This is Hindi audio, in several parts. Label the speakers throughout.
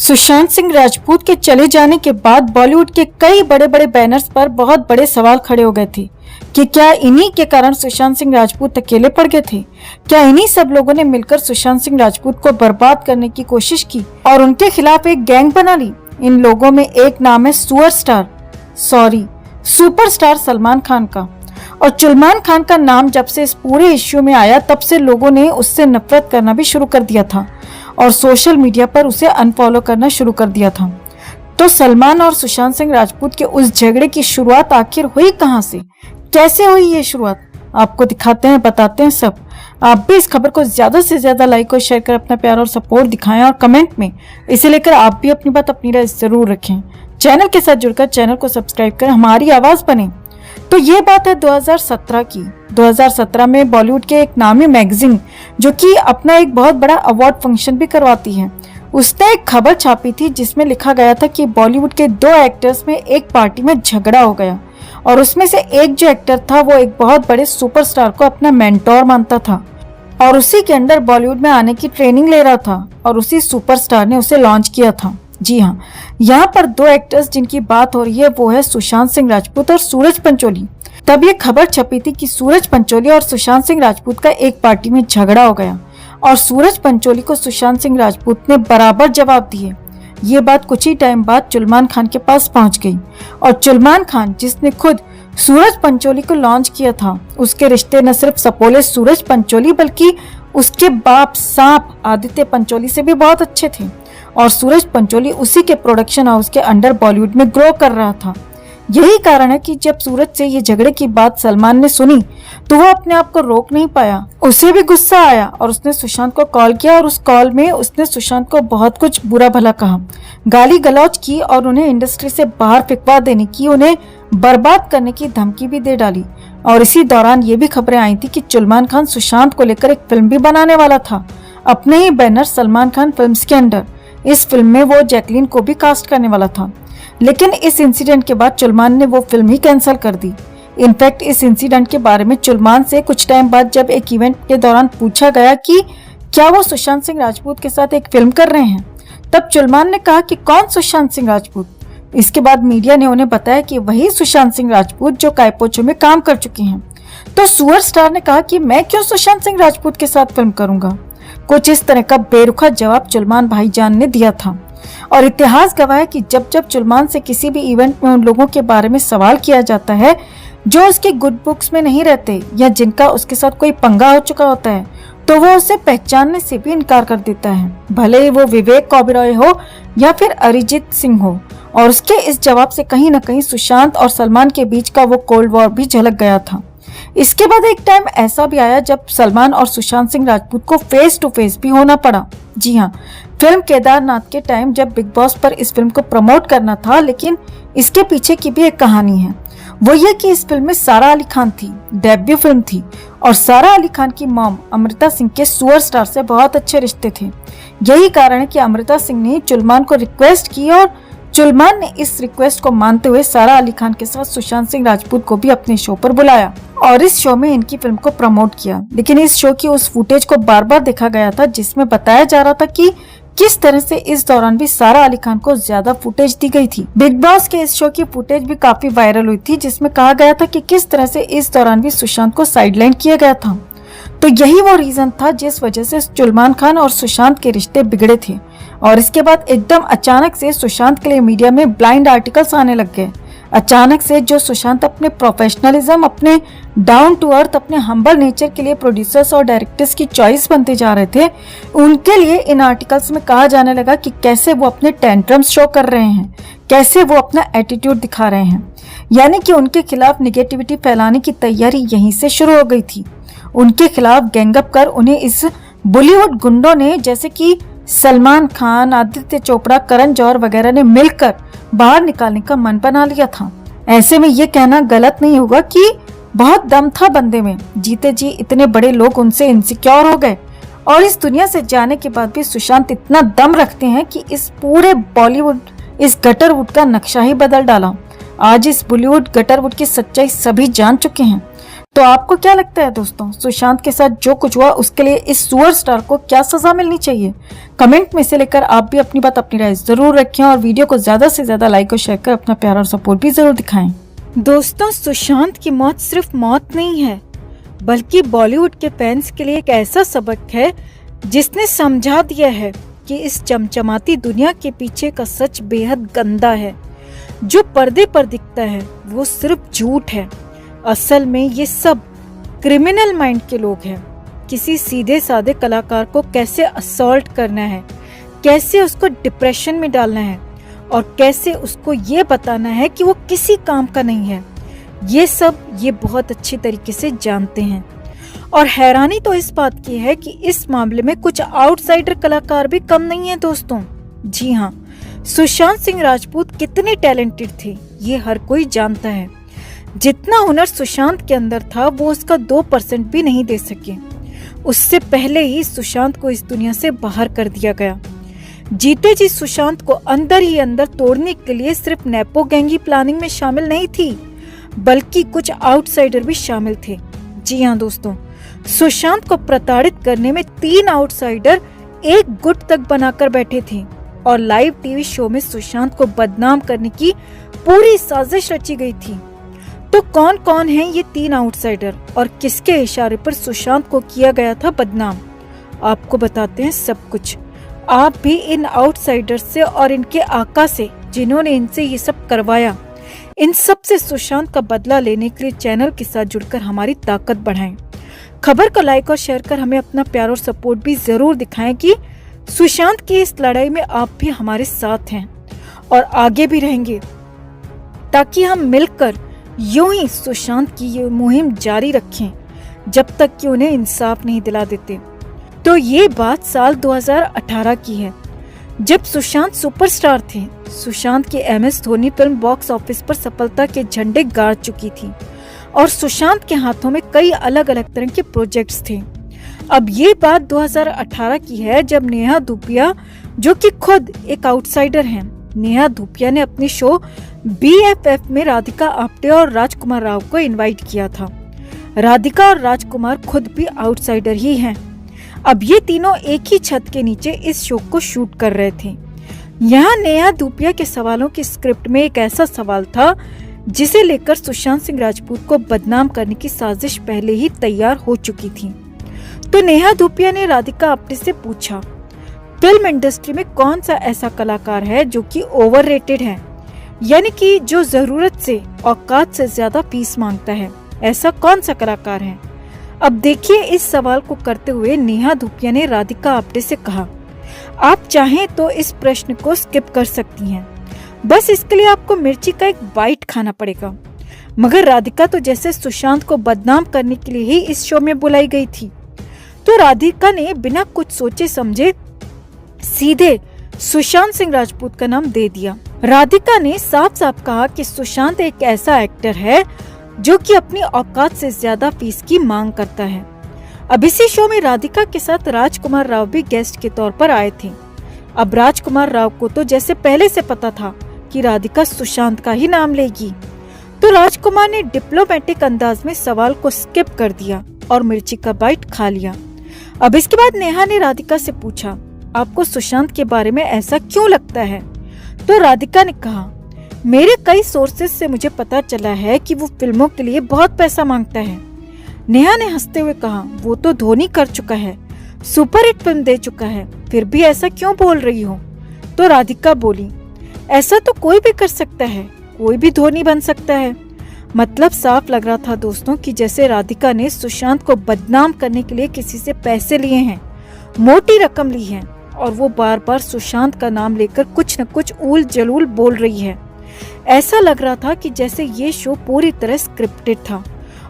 Speaker 1: सुशांत सिंह राजपूत के चले जाने के बाद बॉलीवुड के कई बड़े बड़े बैनर्स पर बहुत बड़े सवाल खड़े हो गए थे कि क्या इन्हीं के कारण सुशांत सिंह राजपूत अकेले पड़ गए थे। क्या इन्हीं सब लोगों ने मिलकर सुशांत सिंह राजपूत को बर्बाद करने की कोशिश की और उनके खिलाफ एक गैंग बना ली। इन लोगों में एक नाम है सुपरस्टार सलमान खान का। और सलमान खान का नाम जब से इस पूरे इश्यू में आया तब से लोगों ने उससे नफरत करना भी शुरू कर दिया था और सोशल मीडिया पर उसे अनफॉलो करना शुरू कर दिया था। तो सलमान और सुशांत सिंह राजपूत के उस झगड़े की शुरुआत आखिर हुई कहां से, कैसे हुई ये शुरुआत, आपको दिखाते हैं, बताते हैं सब। आप भी इस खबर को ज्यादा से ज्यादा लाइक और शेयर कर अपना प्यार और सपोर्ट दिखाएं और कमेंट में इसे लेकर आप भी अपनी बात अपनी राय जरूर रखें। चैनल के साथ जुड़कर चैनल को सब्सक्राइब कर हमारी आवाज बने। तो ये बात है 2017 की। 2017 में बॉलीवुड के एक नामी मैगजीन जो कि अपना एक बहुत बड़ा अवार्ड फंक्शन भी करवाती है, उसने एक खबर छापी थी जिसमें लिखा गया था कि बॉलीवुड के दो एक्टर्स में एक पार्टी में झगड़ा हो गया और उसमें से एक जो एक्टर था वो एक बहुत बड़े सुपरस्टार को अपना मेंटोर मानता था और उसी के अंडर बॉलीवुड में आने की ट्रेनिंग ले रहा था और उसी सुपरस्टार ने उसे लॉन्च किया था। जी हाँ, यहाँ पर दो एक्टर्स जिनकी बात हो रही है वो है सुशांत सिंह राजपूत और सूरज पंचोली। तब ये खबर छपी थी कि सूरज पंचोली और सुशांत सिंह राजपूत का एक पार्टी में झगड़ा हो गया और सूरज पंचोली को सुशांत सिंह राजपूत ने बराबर जवाब दिए। ये बात कुछ ही टाइम बाद सलमान खान के पास पहुंच गई और सलमान खान जिसने खुद सूरज पंचोली को लॉन्च किया था, उसके रिश्ते न सिर्फ सपोले सूरज पंचोली बल्कि उसके बाप सांप आदित्य पंचोली से भी बहुत अच्छे थे और सूरज पंचोली उसी के प्रोडक्शन हाउस के अंडर बॉलीवुड में ग्रो कर रहा था। यही कारण है कि जब सूरज से ये झगड़े की बात सलमान ने सुनी तो वो अपने आप को रोक नहीं पाया, उसे भी गुस्सा आया और उसने सुशांत को कॉल किया और उस कॉल में उसने सुशांत को बहुत कुछ बुरा भला कहा, गाली गलौज की और उन्हें इंडस्ट्री से बाहर फेंकवा देने की, उन्हें बर्बाद करने की धमकी भी दे डाली। और इसी दौरान ये भी खबरें आई थी कि सलमान खान सुशांत को लेकर एक फिल्म भी बनाने वाला था अपने ही बैनर सलमान खान फिल्म्स के अंडर। इस फिल्म में वो जैकलीन को भी कास्ट करने वाला था, लेकिन इस इंसिडेंट के बाद सलमान ने वो फिल्म ही कैंसिल कर दी। इनफैक्ट इस इंसिडेंट के बारे में सलमान से कुछ टाइम बाद जब एक इवेंट के दौरान पूछा गया कि क्या वो सुशांत सिंह राजपूत के साथ एक फिल्म कर रहे हैं, तब सलमान ने कहा कि कौन सुशांत सिंह राजपूत। इसके बाद मीडिया ने उन्हें बताया कि वही सुशांत सिंह राजपूत जो कायपोचो में काम कर चुके हैं। तो सुपरस्टार ने कहा कि मैं क्यों सुशांत सिंह राजपूत के साथ फिल्म करूंगा। कुछ इस तरह का बेरुखा जवाब सलमान भाईजान ने दिया था और इतिहास गवाह है कि जब जब सलमान से किसी भी इवेंट में उन लोगों के बारे में सवाल किया जाता है जो उसकी गुड बुक्स में नहीं रहते या जिनका उसके साथ कोई पंगा हो चुका होता है, तो वो उसे पहचानने से भी इनकार कर देता है, भले ही वो विवेक ओबेरॉय हो या फिर अरिजीत सिंह हो। और उसके इस जवाब से कहीं न कहीं सुशांत और सलमान के बीच का वो कोल्ड वॉर भी झलक गया था। इसके बाद एक टाइम ऐसा भी आया जब सलमान और सुशांत सिंह राजपूत को फेस टू फेस भी होना पड़ा। जी हाँ, फिल्म केदारनाथ के टाइम जब बिग बॉस पर इस फिल्म को प्रमोट करना था, लेकिन इसके पीछे की भी एक कहानी है। वो ये कि इस फिल्म में सारा अली खान थी, डेब्यू फिल्म थी और सारा अली खान की मॉम अमृता सिंह के सुपरस्टार से बहुत अच्छे रिश्ते थे। यही कारण है कि अमृता सिंह ने सलमान को रिक्वेस्ट की और सलमान ने इस रिक्वेस्ट को मानते हुए सारा अली खान के साथ सुशांत सिंह राजपूत को भी अपने शो पर बुलाया और इस शो में इनकी फिल्म को प्रमोट किया। लेकिन इस शो की उस फुटेज को बार बार देखा गया था जिसमें बताया जा रहा था कि किस तरह से इस दौरान भी सारा अली खान को ज्यादा फुटेज दी गई थी। बिग बॉस के इस शो की फुटेज भी काफी वायरल हुई थी जिसमें कहा गया था कि किस तरह से इस दौरान भी सुशांत को साइडलाइन किया गया था। तो यही वो रीजन था जिस वजह से सलमान खान और सुशांत के रिश्ते बिगड़े थे और इसके बाद एकदम अचानक से सुशांत के लिए मीडिया में ब्लाइंड आर्टिकल्स आने लग गए। अचानक से जो सुशांत अपने प्रोफेशनलिज्म, अपने डाउन टू अर्थ, अपने हम्बल नेचर के लिए प्रोड्यूसर्स और डायरेक्टर्स की चॉइस बनते जा रहे थे, उनके लिए इन आर्टिकल्स में कहा जाने लगा कि कैसे वो अपने टेंट्रम्स शो कर रहे हैं, कैसे वो अपना एटीट्यूड दिखा रहे हैं। यानी कि उनके खिलाफ निगेटिविटी फैलाने की तैयारी यहीं से शुरू हो गई थी। उनके खिलाफ गैंगअप कर उन्हें इस बॉलीवुड गुंडों ने, जैसे कि सलमान खान, आदित्य चोपड़ा, करण जौहर वगैरह ने मिलकर बाहर निकालने का मन बना लिया था। ऐसे में ये कहना गलत नहीं होगा कि बहुत दम था बंदे में। जीते जी इतने बड़े लोग उनसे इनसिक्योर हो गए और इस दुनिया से जाने के बाद भी सुशांत इतना दम रखते हैं कि इस पूरे बॉलीवुड, इस गटरवुड का नक्शा ही बदल डाला। आज इस बॉलीवुड गटरवुड की सच्चाई सभी जान चुके हैं। तो आपको क्या लगता है दोस्तों, सुशांत के साथ जो कुछ हुआ उसके लिए इस सुपरस्टार को क्या सजा मिलनी चाहिए? कमेंट में से लेकर आप भी अपनी बात, अपनी राय जरूर रखें और वीडियो को ज्यादा से ज्यादा लाइक और शेयर कर अपना प्यार और सपोर्ट भी जरूर दिखाएं। दोस्तों, सुशांत की मौत सिर्फ मौत नहीं है, बल्कि बॉलीवुड के फैंस के लिए एक ऐसा सबक है जिसने समझा दिया है कि इस चमचमाती दुनिया के पीछे का सच बेहद गंदा है। जो पर्दे पर दिखता है वो सिर्फ झूठ है। असल में ये सब क्रिमिनल माइंड के लोग हैं। किसी सीधे साधे कलाकार को कैसे असॉल्ट करना है, कैसे उसको डिप्रेशन में डालना है और कैसे उसको ये बताना है कि वो किसी काम का नहीं है, ये बहुत अच्छी तरीके से जानते हैं। और हैरानी तो इस बात की है कि इस मामले में कुछ आउटसाइडर कलाकार भी कम नहीं है दोस्तों। जी हाँ, सुशांत सिंह राजपूत कितने टैलेंटेड थे ये हर कोई जानता है। जितना हुनर सुशांत के अंदर था वो उसका 2% भी नहीं दे सके। उससे पहले ही सुशांत को इस दुनिया से बाहर कर दिया गया। जीते जी सुशांत को अंदर ही अंदर तोड़ने के लिए सिर्फ नेपो गैंग ही प्लानिंग में शामिल नहीं थी, बल्कि कुछ आउटसाइडर भी शामिल थे। जी हाँ दोस्तों, सुशांत को प्रताड़ित करने में 3 आउटसाइडर एक गुट तक बनाकर बैठे थे और लाइव टीवी शो में सुशांत को बदनाम करने की पूरी साजिश रची गई थी। तो कौन कौन हैं ये 3 आउटसाइडर और किसके इशारे पर सुशांत को किया गया था बदनाम? आपको बताते हैं सब कुछ। आप भी इन आउटसाइडर से और इनके आका से, जिन्होंने इनसे ये सब करवाया, इन सब से सुशांत का बदला लेने के लिए चैनल के साथ जुड़कर हमारी ताकत बढ़ाएं। खबर को लाइक और शेयर कर हमें अपना प्यार और सपोर्ट भी जरूर दिखाएं कि सुशांत की इस लड़ाई में आप भी हमारे साथ हैं और आगे भी रहेंगे, ताकि हम मिलकर यूं ही सुशांत की ये मुहिम जारी रखें जब तक कि उन्हें इंसाफ नहीं दिला देते। तो ये बात साल 2018 की है, जब सुशांत सुपरस्टार थे। सुशांत की MS Dhoni film box office पर सफलता के झंडे गाड़ चुकी थी और सुशांत के हाथों में कई अलग अलग तरह के प्रोजेक्ट्स थे। अब ये बात 2018 की है, जब नेहा धूपिया, जो कि खुद एक आउटसाइडर हैं, नेहा धूपिया ने अपने शो BFF में राधिका आप्टे और राजकुमार राव को इनवाइट किया था। राधिका और राजकुमार खुद भी आउटसाइडर ही हैं। अब ये तीनों एक ही छत के नीचे इस शो को शूट कर रहे थे। यहाँ नेहा धूपिया के सवालों की स्क्रिप्ट में एक ऐसा सवाल था जिसे लेकर सुशांत सिंह राजपूत को बदनाम करने की साजिश पहले ही तैयार हो चुकी थी। तो नेहा धूपिया ने राधिका आप्टे से पूछा, फिल्म इंडस्ट्री में कौन सा ऐसा कलाकार है जो कि ओवररेटेड है, यानी कि जो जरूरत से औकात से ज्यादा फीस मांगता है? ऐसा कौन सा कलाकार है? अब देखिए, इस सवाल को करते हुए नेहा धूपिया ने राधिका आप्टे से कहा, आप चाहें तो इस प्रश्न को स्किप कर सकती हैं, बस इसके लिए आपको मिर्ची का एक बाइट खाना पड़ेगा। मगर राधिका तो जैसे सुशांत को बदनाम करने के लिए ही इस शो में बुलाई गई थी। तो राधिका ने बिना कुछ सोचे समझे सीधे सुशांत सिंह राजपूत का नाम दे दिया। राधिका ने साफ साफ कहा कि सुशांत एक ऐसा एक्टर है जो कि अपनी औकात से ज्यादा फीस की मांग करता है। अब इसी शो में राधिका के साथ राजकुमार राव भी गेस्ट के तौर पर आए थे। अब राजकुमार राव को तो जैसे पहले से पता था कि राधिका सुशांत का ही नाम लेगी, तो राजकुमार ने डिप्लोमेटिक अंदाज में सवाल को स्किप कर दिया और मिर्ची का बाइट खा लिया। अब इसके बाद नेहा ने राधिका से पूछा, आपको सुशांत के बारे में ऐसा क्यों लगता है? तो राधिका ने कहा, मेरे कई सोर्सेज से मुझे पता चला है कि वो फिल्मों के लिए बहुत पैसा मांगता है। नेहा ने हंसते हुए कहा, वो तो धोनी कर चुका है, सुपरहिट फिल्म दे चुका है, फिर भी ऐसा क्यों बोल रही हो? तो राधिका बोली, ऐसा तो कोई भी कर सकता है, कोई भी धोनी बन सकता है। मतलब साफ लग रहा था दोस्तों कि जैसे राधिका ने सुशांत को बदनाम करने के लिए किसी से पैसे लिए हैं, मोटी रकम ली है, और वो बार बार सुशांत का नाम लेकर कुछ न कुछ ऊल जलूल बोल रही है। ऐसा लग रहा था कि जैसे ये शो पूरी तरह स्क्रिप्टेड था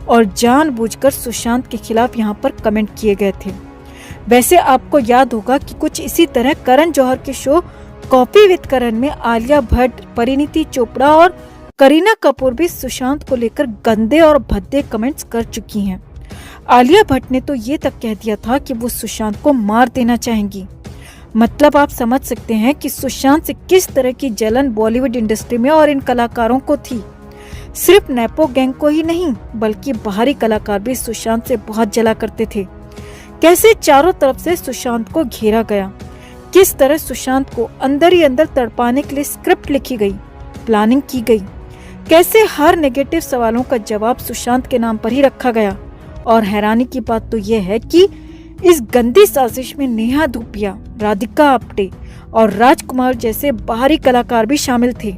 Speaker 1: और जानबूझकर सुशांत के खिलाफ यहाँ पर कमेंट किए गए थे। वैसे आपको याद होगा कि कुछ इसी तरह करण जौहर के शो कॉफी विद करण में आलिया भट्ट, परिणीति चोपड़ा और करीना कपूर भी सुशांत को लेकर गंदे और भद्दे कमेंट्स कर चुकी हैं। आलिया भट्ट ने तो ये तक कह दिया था कि वो सुशांत को मार देना चाहेंगी। मतलब आप समझ सकते हैं कि सुशांत से किस तरह की जलन बॉलीवुड इंडस्ट्री में और इन कलाकारों को थी। सिर्फ नेपो गैंग को ही नहीं बल्कि बाहरी कलाकार भी सुशांत से बहुत जला करते थे। कैसे चारों तरफ से सुशांत को घेरा गया, किस तरह सुशांत को अंदर ही अंदर तड़पाने के लिए स्क्रिप्ट लिखी गई, प्लानिंग की गई, कैसे हर नेगेटिव सवालों का जवाब सुशांत के नाम पर ही रखा गया। और हैरानी की बात तो यह है कि इस गंदी साजिश में नेहा धूपिया, राधिका आप्टे और राजकुमार जैसे बाहरी कलाकार भी शामिल थे।